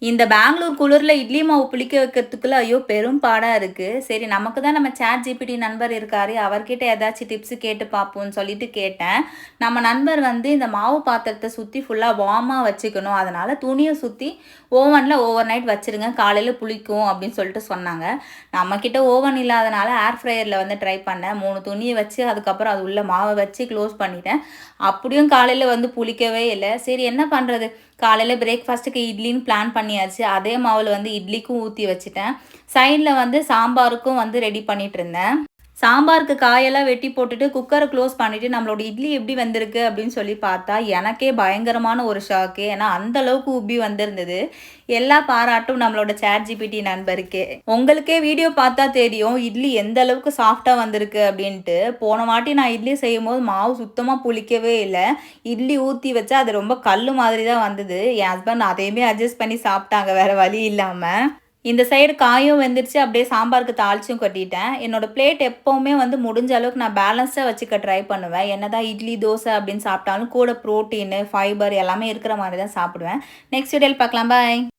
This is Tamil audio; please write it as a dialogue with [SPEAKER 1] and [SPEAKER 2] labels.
[SPEAKER 1] இந்த பெங்களூர் குளிரில் இட்லி மாவு புளிக்க வைக்கிறதுக்குள்ள ஐயோ பெரும் பாடாக இருக்குது. சரி நமக்கு தான் நம்ம சாட் ஜிபிடி நண்பர் இருக்காரு, அவர்கிட்ட ஏதாச்சும் டிப்ஸு கேட்டு பார்ப்போம்னு சொல்லிட்டு கேட்டேன். நம்ம நண்பர் வந்து இந்த மாவு பாத்திரத்தை சுற்றி ஃபுல்லாக வார்மாக வச்சுக்கணும், அதனால் துணியை சுற்றி ஓவனில் ஓவர் நைட் வச்சுருங்க, காலையில் புளிக்கும் அப்படின்னு சொல்லிட்டு சொன்னாங்க. நம்மக்கிட்ட ஓவன் இல்லாதனால ஏர் ஃப்ரையரில் வந்து ட்ரை பண்ணேன். 3 துணியை வச்சு அதுக்கப்புறம் அது உள்ள மாவை வச்சு க்ளோஸ் பண்ணிட்டேன். அப்படியும் காலையில் வந்து புளிக்கவே இல்லை. சரி என்ன பண்ணுறது, காலையில் பிரேக்ஃபாஸ்ட்டுக்கு இட்லின்னு பிளான் பண்ணியாச்சு. அதே மாவில் வந்து இட்லிக்கும் ஊற்றி வச்சுட்டேன். சைடில் வந்து சாம்பாருக்கும் வந்து ரெடி பண்ணிட்டு இருந்தேன். சாம்பாருக்கு காயெல்லாம் வெட்டி போட்டுட்டு குக்கரை க்ளோஸ் பண்ணிவிட்டு நம்மளோட இட்லி எப்படி வந்திருக்கு அப்படின்னு சொல்லி பார்த்தா எனக்கே பயங்கரமான ஒரு ஷாக்கு. ஏன்னா அந்த அளவுக்கு உப்பி வந்திருந்தது. எல்லா பாராட்டும் நம்மளோட சாட் ஜிபிடி நண்பருக்கே. உங்களுக்கே வீடியோ பார்த்தா தெரியும் இட்லி எந்த அளவுக்கு சாஃப்டாக வந்திருக்கு அப்படின்ட்டு. போன வாட்டி நான் இட்லி செய்யும் போது மாவு சுத்தமாக புளிக்கவே இல்லை. இட்லி ஊற்றி வச்சா அது ரொம்ப கல் மாதிரி தான் வந்தது. என் ஹஸ்பண்ட் அதையுமே அட்ஜஸ்ட் பண்ணி சாப்பிட்டாங்க வேறு வழி இல்லாமல். இந்த சைடு காயும் வெந்துருச்சு, அப்படியே சாம்பாருக்கு தாளிச்சும் கட்டிட்டேன். என்னோட பிளேட் எப்போவுமே வந்து முடிஞ்ச அளவுக்கு நான் பேலன்ஸாக வச்சுக்க ட்ரை பண்ணுவேன். என்னதான் இட்லி தோசை அப்படின்னு சாப்பிட்டாலும் கூட ப்ரோட்டீனு ஃபைபர் எல்லாமே இருக்கிற மாதிரி தான் சாப்பிடுவேன். நெக்ஸ்ட் வீடியோவில் பார்க்கலாம். பாய்.